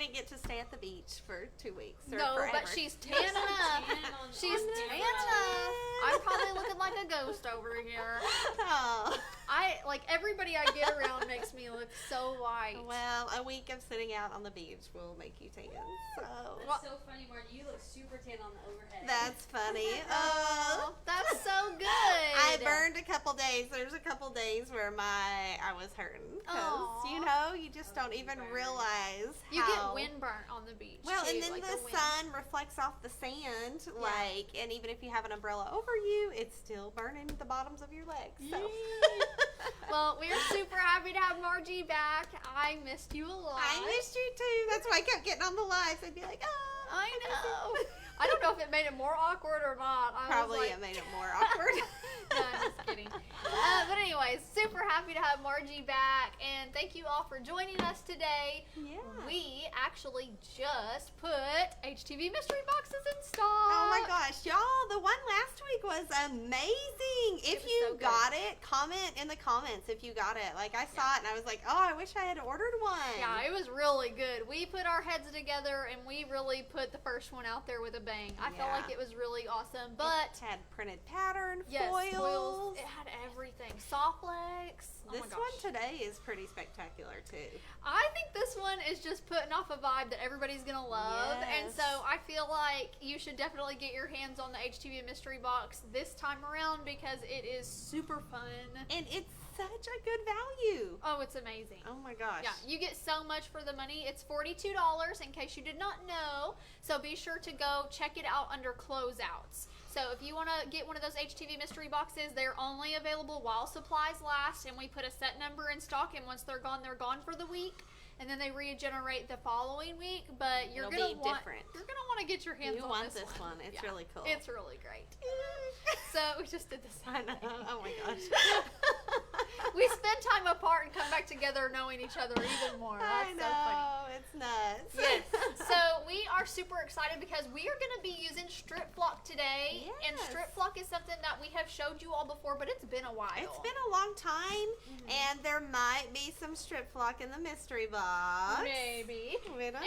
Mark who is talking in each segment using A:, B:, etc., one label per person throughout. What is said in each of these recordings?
A: didn't get to stay at the beach for 2 weeks. Or
B: No,
A: forever.
B: but she's tan enough. She's tan enough. I'm probably looking like a ghost over here.
A: Oh.
B: Everybody I get around makes me look so white.
A: Well, a week of sitting out on the beach will make you tan. So.
C: That's so funny, Marty. You look super tan on the overhead.
A: That's funny.
B: Oh, that's so good.
A: I burned a couple days. There's a couple days where I was hurting because you just don't even realize how
B: you get windburn on the beach.
A: Well,
B: too,
A: and then the sun reflects off the sand, and even if you have an umbrella over you, it's still burning the bottoms of your legs. So.
B: Well, we're super happy to have Margie back. I missed you a lot.
A: I missed you too. That's why I kept getting on the lives. I'd be like, oh.
B: I know. I don't know if it made it more awkward or not.
A: Probably it made it more awkward.
B: No, I'm just kidding. But anyways, super happy to have Margie back, and thank you all for joining us today.
A: Yeah.
B: We actually just put Htv Mystery Boxes in stock.
A: Oh my gosh, y'all, the one last week was amazing. If you got it, comment in the comments if you got it. Like, I saw it and I was like, oh, I wish I had ordered one.
B: Yeah, it was really good. We put our heads together and we really put the first one out there with a bang. I felt like it was really awesome. But
A: it had printed pattern, foils.
B: It had everything. Soft legs.
A: This one today is pretty spectacular too.
B: I think this one is just putting off a vibe that everybody's going to love.
A: Yes.
B: And so I feel like you should definitely get your hands on the HTV Mystery Box this time around because it is super fun.
A: And it's such a good value.
B: Oh, it's amazing.
A: Oh my gosh.
B: Yeah, you get so much for the money. It's $42 in case you did not know. So be sure to go check it out under closeouts. So if you want to get one of those HTV Mystery Boxes, they're only available while supplies last, and we put a set number in stock, and once they're gone for the week, and then they regenerate the following week. But you're gonna want to get your hands on this one.
A: It's really cool.
B: It's really great. So we just did this.
A: I know. Oh my gosh.
B: We spend time apart and come back together knowing each other even more. That's so funny.
A: It's nuts.
B: Yes. So we are super excited because we are going to be using StripFlock today.
A: Yes.
B: And StripFlock is something that we have showed you all before, but it's been a while.
A: It's been a long time, and there might be some StripFlock in the mystery box.
B: Maybe.
A: We don't know.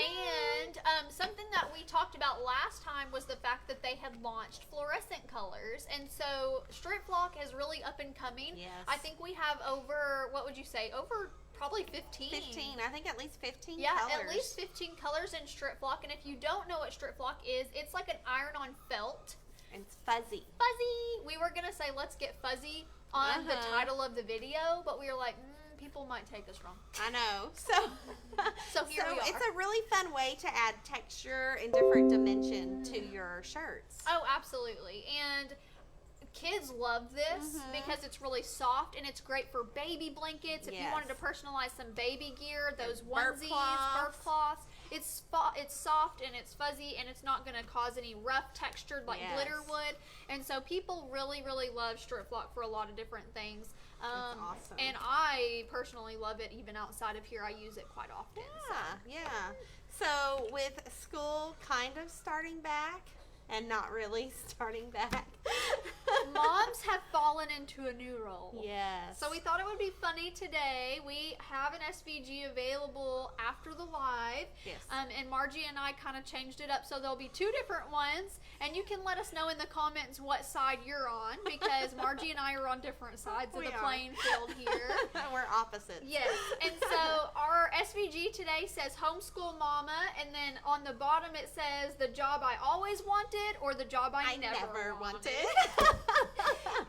B: And something that we talked about last time was the fact that they had launched fluorescent colors. And so StripFlock is really up and coming.
A: Yes.
B: I think we have over, what would you say, over probably 15.
A: 15. I think at least 15
B: yeah,
A: colors.
B: at least 15 colors in StripFlock. And if you don't know what StripFlock is, it's like an iron-on felt.
A: And it's fuzzy.
B: Fuzzy. We were going to say, let's get fuzzy on the title of the video, but we were like, people might take us wrong.
A: I know. So,
B: so here we are.
A: It's a really fun way to add texture and different dimension to your shirts.
B: Oh, absolutely. And kids love this because it's really soft and it's great for baby blankets. If you wanted to personalize some baby gear, those onesies, burp cloths. It's soft and it's fuzzy and it's not going to cause any rough textured like glitter would. And so people really, really love StripFlock for a lot of different things.
A: It's awesome.
B: And I personally love it even outside of here. I use it quite often.
A: So with school kind of starting back and not really starting back,
B: moms have fallen into a new role.
A: Yes.
B: So we thought it would be funny today. We have an SVG available after the live.
A: Yes.
B: And Margie and I kind of changed it up so there'll be two different ones. And you can let us know in the comments what side you're on because Margie and I are on different sides of the playing field here.
A: We're opposites.
B: Yes. And so our SVG today says homeschool mama, and then on the bottom it says the job I always wanted or the job I never wanted.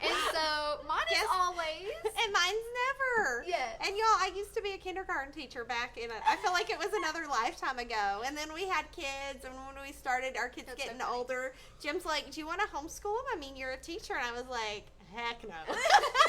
B: And so mine is always.
A: And mine's never.
B: Yes.
A: And y'all, I used to be a kindergarten teacher back in I feel like it was another lifetime ago. And then we had kids, and when we started, our kids getting older, Jim's like, do you want to homeschool them? I mean, you're a teacher. And I was like, heck no.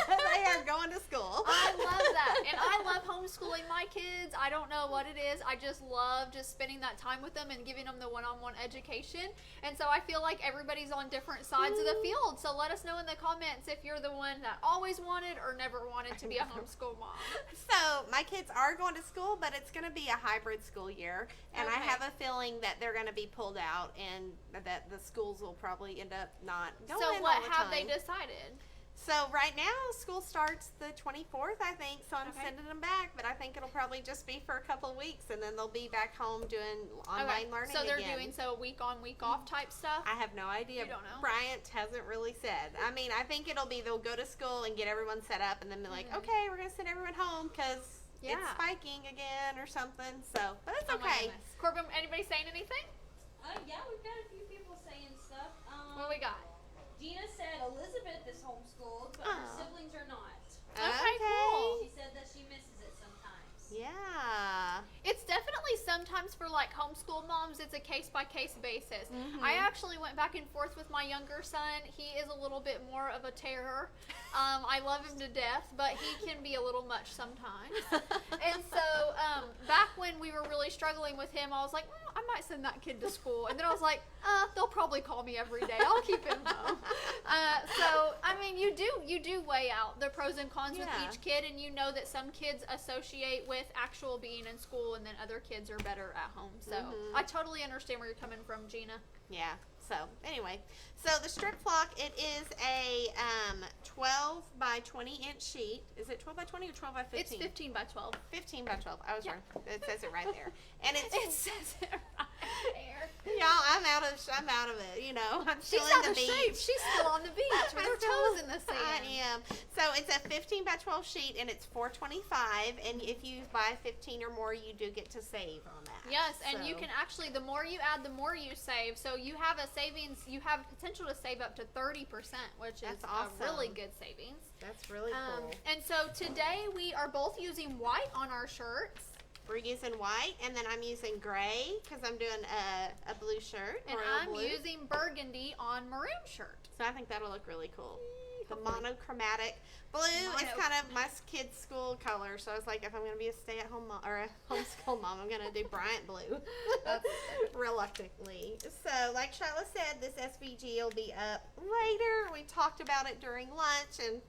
A: They are going to school.
B: I love that. And I love homeschooling my kids. I don't know what it is. I just love just spending that time with them and giving them the one-on-one education. And so I feel like everybody's on different sides of the field. So let us know in the comments if you're the one that always wanted or never wanted to be a homeschool mom.
A: So my kids are going to school, but it's going to be a hybrid school year. And I have a feeling that they're going to be pulled out and that the schools will probably end up not going all the time.
B: So what have they decided?
A: So right now, school starts the 24th, I think, so I'm
B: Okay.
A: sending them back, but I think it'll probably just be for a couple of weeks, and then they'll be back home doing online learning
B: So they're
A: again.
B: doing week on, week off type stuff.
A: I have no idea.
B: You don't know?
A: Bryant hasn't really said. I mean, I think it'll be they'll go to school and get everyone set up, and then be like, okay, we're going to send everyone home because it's
B: Yeah.
A: spiking again or something. So, but it's
B: Oh my
A: okay.
B: goodness. Corbin, anybody saying anything?
C: Yeah, we've got a few people saying stuff.
B: What we got?
C: Gina said Elizabeth is homeschooled, but her
A: Aw.
C: siblings are not.
B: Okay, cool.
C: She said that she misses it sometimes.
A: Yeah.
B: It's definitely sometimes for like homeschool moms, it's a case by case basis.
A: Mhm.
B: I actually went back and forth with my younger son. He is a little bit more of a terror. I love him to death, but he can be a little much sometimes. And so back when we were really struggling with him, I was like, I might send that kid to school. And then I was like, they'll probably call me every day. I'll keep him home. So I mean, you do weigh out the pros and cons with
A: Yeah.
B: each kid, and you know that some kids associate with actual being in school, and then other kids are better at home. So
A: Mhm.
B: I totally understand where you're coming from, Gina.
A: Yeah. So anyway, so the StripFlock, it is a 12 by 20 inch sheet. Is it 12 by 20 or 12 by 15?
B: It's 15 by 12.
A: 15 by 12. I was
B: Yeah.
A: wrong. It says it right there. And it's
B: It says it right there.
A: y'all, I'm out of it. You know, I'm
B: She's
A: still in
B: out
A: the
B: of
A: beach.
B: shape. She's still on the beach with her toes in the sand.
A: I am. So it's a 15 by 12 sheet, and it's $4.25. And if you buy 15 or more, you do get to save on that.
B: Yes, and you
A: So-
B: can actually, the more you add, the more you save. So you have a savings, you have potential to save up to 30%, which is
A: That's awesome.
B: a really good savings.
A: That's really cool.
B: And so today we are both using white on our shirts.
A: We're using white, and then I'm using gray because I'm doing a blue shirt.
B: And
A: royal
B: I'm
A: blue.
B: using burgundy on maroon shirt.
A: So I think that'll look really cool. The
B: Hopefully.
A: monochromatic blue is kind of my kid's school color. So I was like, if I'm going to be a stay-at-home mom or a homeschool mom, I'm going to do Bryant blue.
B: That's
A: Reluctantly. So, like Shyla said, this SVG will be up later. We talked about it during lunch and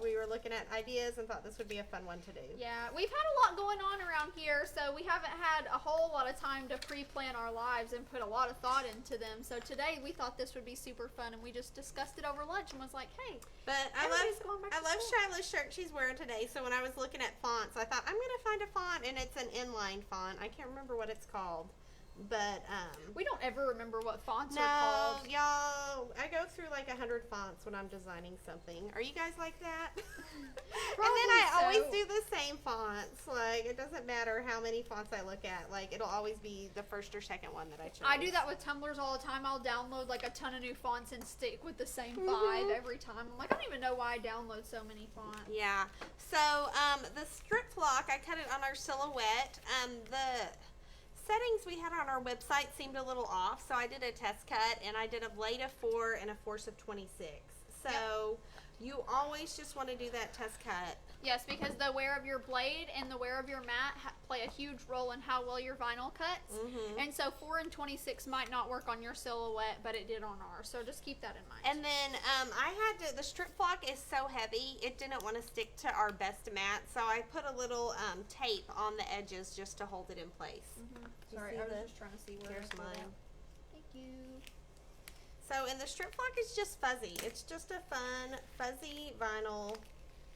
A: we were looking at ideas and thought this would be a fun one to do.
B: Yeah, we've had a lot going on around here, so we haven't had a whole lot of time to pre-plan our lives and put a lot of thought into them. So today we thought this would be super fun, and we just discussed it over lunch and was like, hey,
A: But
B: Everybody's going back
A: I
B: to
A: love
B: school.
A: Shyla's shirt she's wearing today. So when I was looking at fonts, I thought I'm gonna find a font, and it's an inline font. I can't remember what it's called, but
B: we don't ever remember what fonts are
A: no,
B: called.
A: y'all. I go through like 100 fonts when I'm designing something. Are you guys like that? and then
B: Probably
A: I always
B: so.
A: do the same fonts. Like it doesn't matter how many fonts I look at. Like it'll always be the first or second one that I chose.
B: I do that with Tumblrs all the time. I'll download like a ton of new fonts and stick with the same 5
A: Mhm.
B: every time. I'm like, I don't even know why I download so many fonts.
A: Yeah. So the StripFlock, I cut it on our silhouette. The settings we had on our website seemed a little off, so I did a test cut, and I did a blade of 4 and a force of 26. So you always just want to do that test cut.
B: Yes, because the wear of your blade and the wear of your mat play a huge role in how well your vinyl cuts.
A: Mhm.
B: And so 4 and 26 might not work on your silhouette, but it did on ours. So just keep that in mind.
A: And then I had to, the StripFlock is so heavy, it didn't want to stick to our best mat, so I put a little tape on the edges just to hold it in place. You
B: Sorry,
A: see
B: I was
A: the-
B: just trying to see where
A: Here's
B: it's pulled
A: mine.
B: out. Thank you.
A: So, and the StripFlock is just fuzzy. It's just a fun, fuzzy vinyl,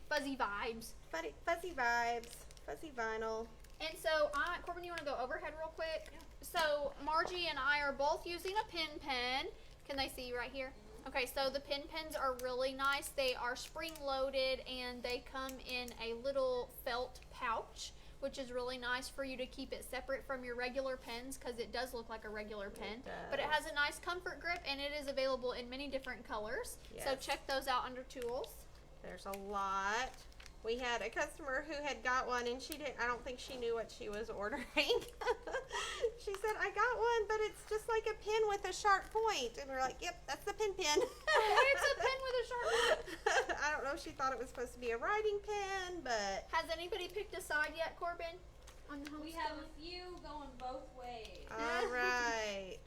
B: Fuzzy vibes.
A: fuzzy vibes, fuzzy vinyl.
B: And so, Corbin, you want to go overhead real quick? Yeah. So, Margie and I are both using a pin pen. Can they see right here? Okay, so the pin pens are really nice. They are spring loaded and they come in a little felt pouch, which is really nice for you to keep it separate from your regular pens because it does look like a regular pen. But it has a nice comfort grip and it is available in many different colors. So
A: Yes.
B: check those out under tools.
A: There's a lot. We had a customer who had got one, and I don't think she knew what she was ordering. She said, I got one, but it's just like a pen with a sharp point. And we're like, yep, that's the pen.
B: It's a pen with a sharp point.
A: I don't know if she thought it was supposed to be a writing pen, but
B: Has anybody picked a side yet, Corbin? On the
C: We have
B: homeschooling?
C: a few going both ways.
A: all right.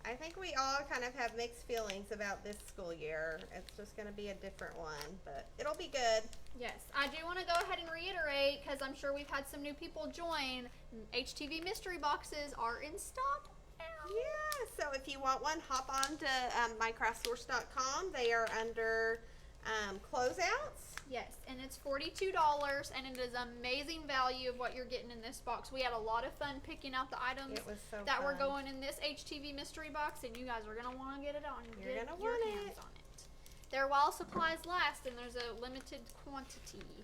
A: I think we all kind of have mixed feelings about this school year. It's just going to be a different one, but it'll be good.
B: Yes, I do want to go ahead and reiterate because I'm sure we've had some new people join. HTV Mystery Boxes are in stock now.
A: Yeah, so if you want one, hop on to mycraftsource.com. They are under closeouts.
B: Yes, and it's $42, and it is amazing value of what you're getting in this box. We had a lot of fun picking out the items
A: It was so
B: that were
A: fun.
B: going in this HTV mystery box, and you guys are gonna want to get it on.
A: You're
B: get
A: gonna
B: your
A: want
B: hands
A: it.
B: on it. They're while supplies last, and there's a limited quantity.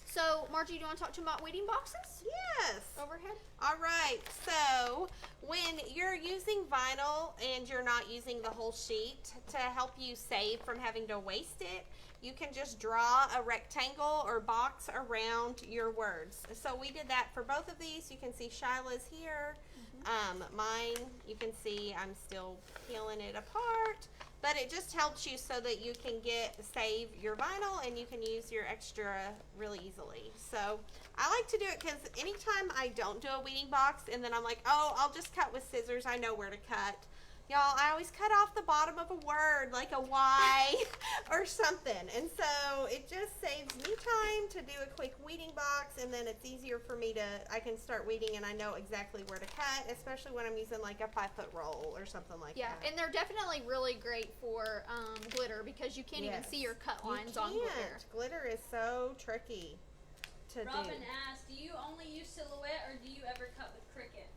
B: So, Margie, do you want to talk to them about weeding boxes?
A: Yes.
B: Overhead.
A: All right. So when you're using vinyl and you're not using the whole sheet to help you save from having to waste it, you can just draw a rectangle or box around your words. So we did that for both of these. You can see Shyla's here. Mine, you can see I'm still peeling it apart. But it just helps you so that you can save your vinyl and you can use your extra really easily. So I like to do it because anytime I don't do a weeding box and then I'm like, oh, I'll just cut with scissors. I know where to cut. Y'all, I always cut off the bottom of a word, like a Y or something. And so it just saves me time to do a quick weeding box, and then it's easier for me I can start weeding and I know exactly where to cut, especially when I'm using like a 5-foot roll or something like
B: Yeah,
A: that.
B: and they're definitely really great for glitter because you can't even see your cut lines on glitter.
A: Glitter is so tricky to
C: Robin
A: do.
C: asked, do you only use silhouette or do you ever cut with Cricut?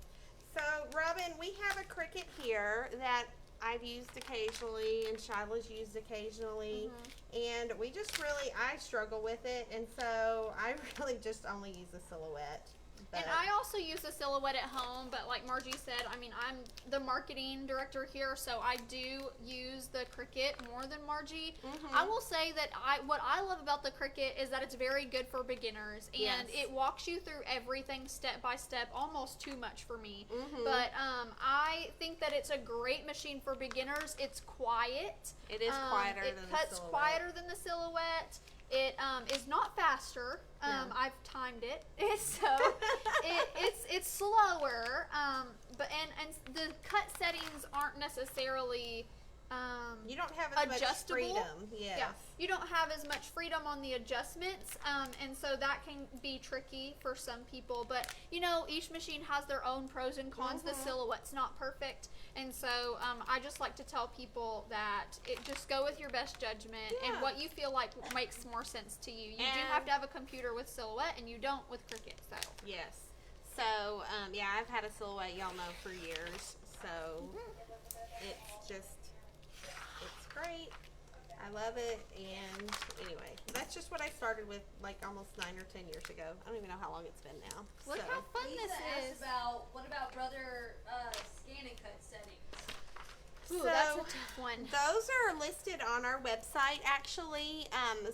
A: So, Robin, we have a Cricut here that I've used occasionally and Shyla's used occasionally. And we just really, I struggle with it. And so I really just only use a silhouette.
B: And I also use a silhouette at home, but like Margie said, I mean, I'm the marketing director here, so I do use the Cricut more than Margie. I will say that what I love about the Cricut is that it's very good for beginners, and it walks you through everything step by step, almost too much for me. But I think that it's a great machine for beginners. It's quiet.
A: It is quieter than the silhouette.
B: It cuts quieter than the silhouette. It is not faster. I've timed it. It's slower. But the cut settings aren't necessarily
A: you don't have as
B: adjustable.
A: much freedom. Yes.
B: Yeah, you don't have as much freedom on the adjustments, and so that can be tricky for some people. But you know, each machine has their own pros and cons. The silhouette's not perfect, and so I just like to tell people that just go with your best judgment and what you feel like makes more sense to you. You do have to have a computer with silhouette, and you don't with Cricut. So
A: yes. So yeah, I've had a silhouette, y'all know, for years. So it's just. It's great. I love it. And anyway, that's just what I started with like almost 9 or 10 years ago. I don't even know how long it's been now.
B: look how fun
C: Lisa
B: this is.
C: asked what about brother scan and cut settings?
B: Ooh,
A: So,
B: that's a tough one.
A: Those are listed on our website actually.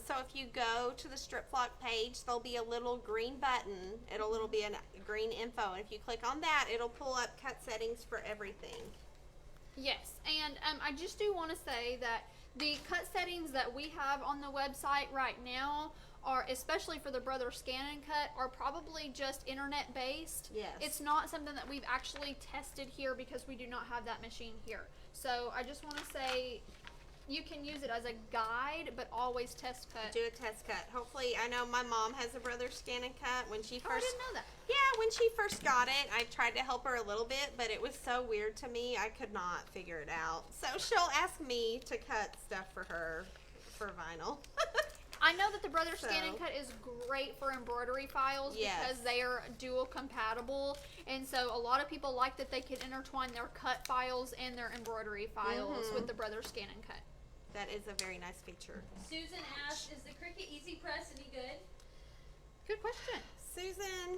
A: So if you go to the StripFlock page, there'll be a little green button. It'll be a green info. And if you click on that, it'll pull up cut settings for everything.
B: Yes, and I just do want to say that the cut settings that we have on the website right now are, especially for the Brother Scan and Cut, are probably just internet based.
A: Yes.
B: It's not something that we've actually tested here because we do not have that machine here. So I just want to say you can use it as a guide, but always test cut.
A: Do a test cut. Hopefully, I know my mom has a Brother Scan and Cut. When she
B: Oh, I
A: first
B: didn't know that.
A: Yeah, when she first got it, I tried to help her a little bit, but it was so weird to me, I could not figure it out. So she'll ask me to cut stuff for her for vinyl.
B: I know that the Brother Scan and Cut is great for embroidery files because they are dual compatible, and so a lot of people like that they can intertwine their cut files and their embroidery files with the Brother Scan and Cut.
A: That is a very nice feature.
C: Susan asked, is the Cricut Easy Press any good?
B: Good question.
A: Susan,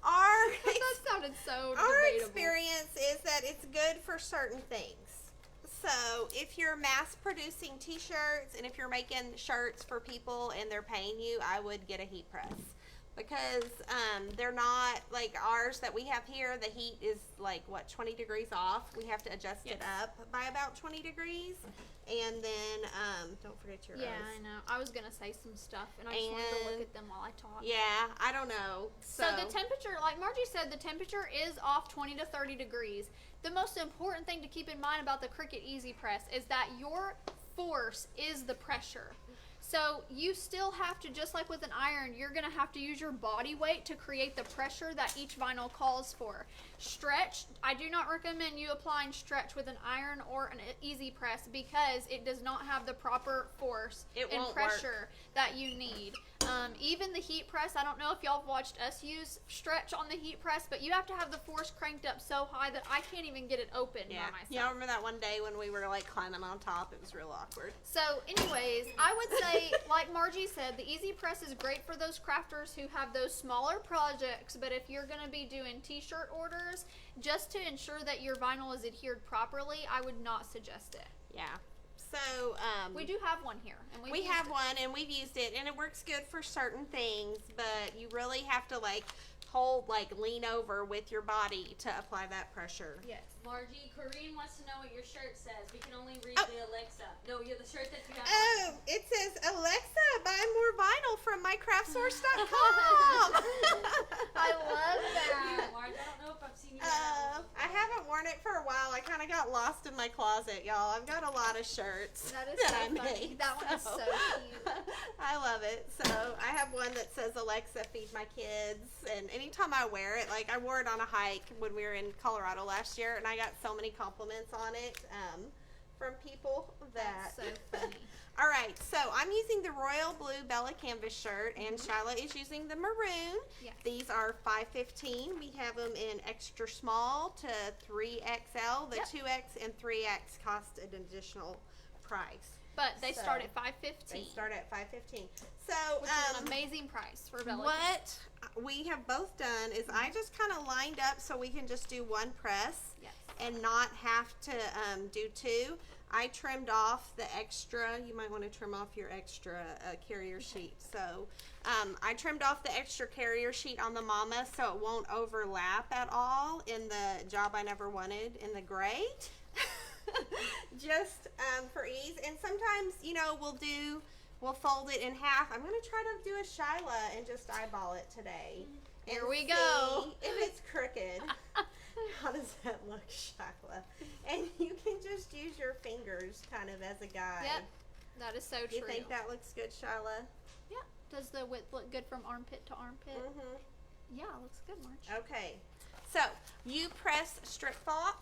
A: our
B: That sounded so
A: our
B: debatable.
A: experience is that it's good for certain things. So if you're mass producing t-shirts and if you're making shirts for people and they're paying you, I would get a heat press. Because they're not like ours that we have here. The heat is like, what, 20 degrees off. We have to adjust it up by about 20 degrees. And then, don't forget your
B: Yeah,
A: O's.
B: I know. I was going to say some stuff, and I just wanted to look at them while I talk.
A: Yeah, I don't know.
B: So the temperature, like Margie said, the temperature is off 20 to 30 degrees. The most important thing to keep in mind about the Cricut Easy Press is that your force is the pressure. So you still have to, just like with an iron, you're going to have to use your body weight to create the pressure that each vinyl calls for. Stretch, I do not recommend you applying stretch with an iron or an easy press because it does not have the proper force and pressure that you need. Even the heat press, I don't know if y'all have watched us use stretch on the heat press, but you have to have the force cranked up so high that I can't even get it open by myself.
A: Yeah, I remember that one day when we were like climbing on top. It was real awkward.
B: So anyways, I would say, like Margie said, the easy press is great for those crafters who have those smaller projects, but if you're going to be doing t-shirt orders, just to ensure that your vinyl is adhered properly, I would not suggest it.
A: Yeah. So,
B: we do have one here. And
A: we have one and we've used it and it works good for certain things, but you really have to lean over with your body to apply that pressure.
B: Yes.
C: Margie, Corinne wants to know what your shirt says. We can only read the Alexa. No, you're the shirt that you got.
A: Oh, it says, Alexa, buy more vinyl from mycraftsource.com.
B: I love that.
C: Margie, I don't know if I've seen you.
A: I haven't worn it for a while. I kind of got lost in my closet, y'all. I've got a lot of shirts
B: That is so
A: I
B: funny.
A: made.
B: That one is so cute.
A: I love it. So I have one that says, Alexa, feed my kids. And anytime I wear it, like I wore it on a hike when we were in Colorado last year, and I got so many compliments on it from people that.
B: That's so funny.
A: All right, so I'm using the royal blue Bella canvas shirt, and Shyla is using the maroon.
B: Yes.
A: These are $5.15. We have them in extra small to 3XL. The 2X and 3X cost an additional price.
B: But they start at $5.15.
A: They start at $5.15. So,
B: which is an amazing price for Bella.
A: What we have both done is I just kind of lined up so we can just do one press and not have to do two. I trimmed off the extra. You might want to trim off your extra carrier sheet. So I trimmed off the extra carrier sheet on the mama so it won't overlap at all in the job I never wanted in the gray. Just for ease. And sometimes, you know, we'll fold it in half. I'm going to try to do a Shyla and just eyeball it today.
B: Here we go.
A: If it's crooked. How does that look, Shyla? And you can just use your fingers kind of as a guide.
B: Yep, that is so true.
A: You think that looks good, Shyla?
B: Yeah. Does the width look good from armpit to armpit?
A: Mm-hmm.
B: Yeah, it looks good, Marge.
A: Okay. So, you press StripFlock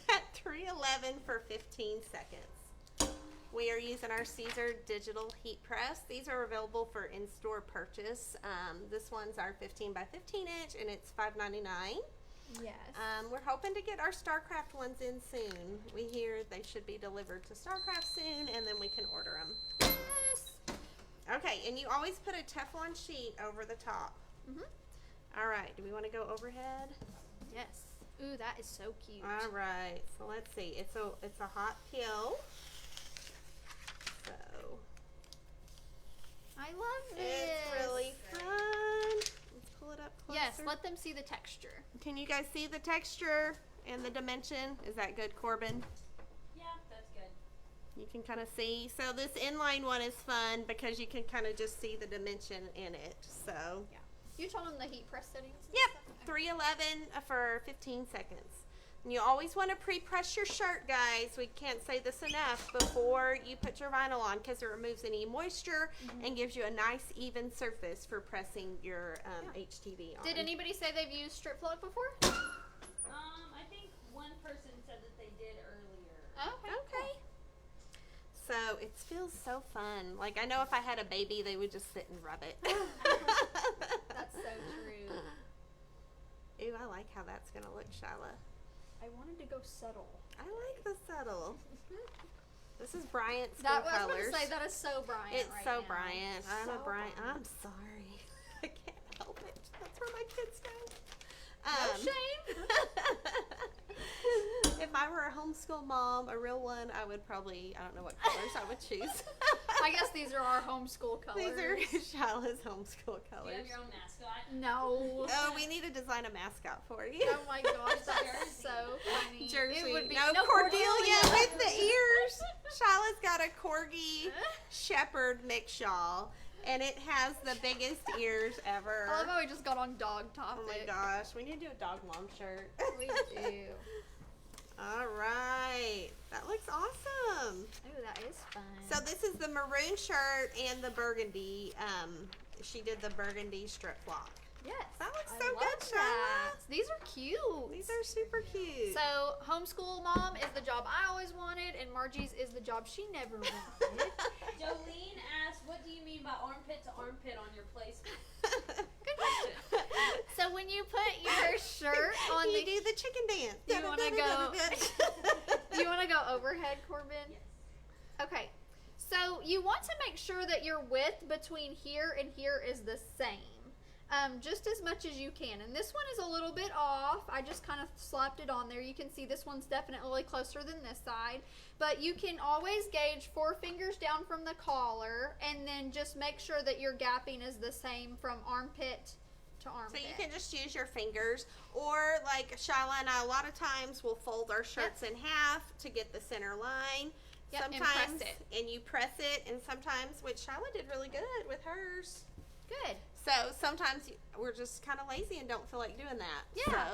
A: at 311 for 15 seconds. We are using our Caesar digital heat press. These are available for in-store purchase. This one's our 15 by 15 inch and it's $5.99.
B: Yes.
A: We're hoping to get our StarCraft ones in soon. We hear they should be delivered to StarCraft soon and then we can order them.
B: Yes.
A: Okay, and you always put a Teflon sheet over the top. All right, do we want to go overhead?
B: Yes. Ooh, that is so cute.
A: All right, so let's see. It's a hot peel. So
B: I love this.
A: it's really fun. Let's pull it up closer.
B: Yes, let them see the texture.
A: Can you guys see the texture and the dimension? Is that good, Corbin?
C: Yeah, that's good.
A: You can kind of see. So this inline one is fun because you can kind of just see the dimension in it. So
B: Yeah. You told them the heat press settings? and
A: yep,
B: stuff?
A: 311 for 15 seconds. And you always want to pre-press your shirt, guys. We can't say this enough before you put your vinyl on because it removes any moisture and gives you a nice even surface for pressing your HTV on.
B: Did anybody say they've used StripFlock before?
C: I think one person said that they did earlier.
A: Okay. So it feels so fun. Like I know if I had a baby, they would just sit and rub it.
B: That's so true.
A: Ooh, I like how that's gonna look, Shyla.
B: I wanted to go subtle.
A: I like the subtle. This is Bryant's
B: That
A: school
B: I was
A: colors.
B: going to say, that is so Bryant
A: It's
B: right
A: so
B: now.
A: Bryant. I'm
B: So
A: a Bryant.
B: Bryant.
A: I'm sorry. I can't help it. That's where my kids go.
B: No shame.
A: If I were a homeschool mom, a real one, I would probably, I don't know what colors I would choose.
B: I guess these are our homeschool colors.
A: These are Shyla's homeschool
C: Do you
A: colors.
C: have your own mascot?
B: No.
A: Oh, we need to design a mascot for you.
B: Oh my gosh, that's
C: Jersey.
B: so funny.
A: Jersey.
B: It would be
A: no, Cordelia with the ears. Shyla's got a corgi shepherd mix shawl, and it has the biggest ears ever.
B: I love how we just got on dog topic.
A: Oh my gosh, we need to do a dog mom shirt.
B: We do.
A: All right. That looks awesome.
B: Ooh, that is fun.
A: So this is the maroon shirt and the burgundy. She did the burgundy StripFlock.
B: yes.
A: That looks
B: I
A: so
B: love
A: good,
B: that.
A: Shyla.
B: These are cute.
A: These are super cute.
B: So, homeschool mom is the job I always wanted, and Margie's is the job she never wanted.
C: Jolene asked, what do you mean by armpit to armpit on your placement?
B: Good question. So, when you put your shirt on
A: you
B: the...
A: do the chicken dance.
B: You wanna go- You want to go overhead, Corbin?
C: Yes.
B: Okay. So, you want to make sure that your width between here and here is the same. Just as much as you can. And this one is a little bit off. I just kind of slapped it on there. You can see this one's definitely closer than this side. But you can always gauge 4 fingers down from the collar and then just make sure that your gapping is the same from armpit to armpit.
A: So you can just use your fingers, or like Shyla and I, a lot of times we'll fold our shirts in half to get the center line.
B: Yep, and
A: Sometimes,
B: press it.
A: and you press it, and sometimes, which Shyla did really good with hers.
B: Good.
A: So sometimes we're just kind of lazy and don't feel like doing that.
B: Yeah.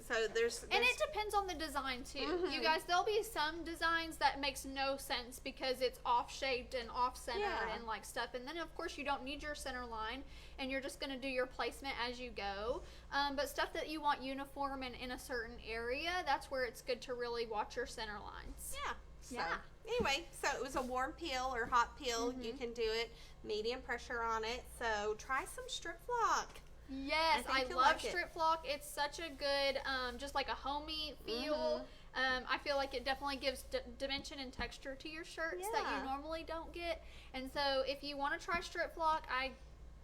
A: So there's
B: And it depends on the design too.
A: Mhm.
B: You guys, there'll be some designs that makes no sense because it's off shaped and off center
A: Yeah.
B: and like stuff. And then of course you don't need your center line and you're just gonna do your placement as you go. But stuff that you want uniform and in a certain area, that's where it's good to really watch your center lines.
A: Yeah. So,
B: Yeah.
A: Anyway, so it was a warm peel or hot peel. You can do it, medium pressure on it. So try some StripFlock.
B: Yes,
A: I
B: I,
A: think you'll
B: love
A: like it.
B: StripFlock. It's such a good, just like a homey feel. I feel like it definitely gives dimension and texture to your shirts that
A: Yeah.
B: you normally don't get. And so if you want to try StripFlock, I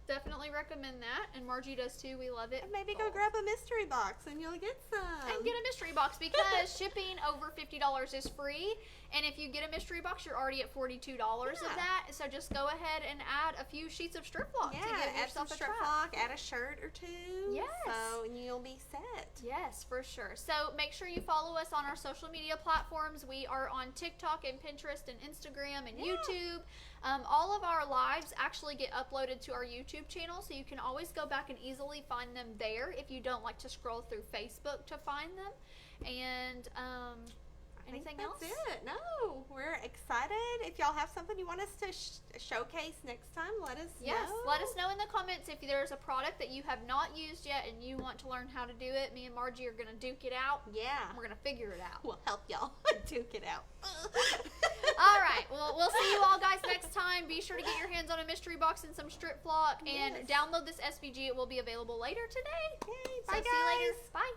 B: definitely recommend that. And Margie does too. We love it.
A: And maybe go grab a mystery box and you'll get some.
B: And get a mystery box because shipping over $50 is free. And if you get a mystery box, you're already at $42
A: Yeah.
B: of that. So just go ahead and add a few sheets of StripFlock to
A: Yeah,
B: give
A: add some
B: yourself a try.
A: StripFlock, add a shirt or two.
B: Yes.
A: So, and you'll be set.
B: Yes, for sure. So make sure you follow us on our social media platforms. We are on TikTok and Pinterest and Instagram and
A: Yeah.
B: YouTube. All of our lives actually get uploaded to our YouTube channel, so you can always go back and easily find them there if you don't like to scroll through Facebook to find them. And anything else?
A: That's it. No, we're excited. If y'all have something you want us to showcase next time, let us
B: Yes,
A: know.
B: let us know in the comments if there's a product that you have not used yet and you want to learn how to do it. Me and Margie are going to duke it out.
A: Yeah.
B: We're going to figure it out.
A: We'll help y'all duke it out.
B: All right. Well, we'll see you all guys next time. Be sure to get your hands on a mystery box and some StripFlock and
A: Yes.
B: download this SVG. It will be available later today.
A: Okay,
B: So
A: bye
B: see you later.
A: guys.
B: Bye.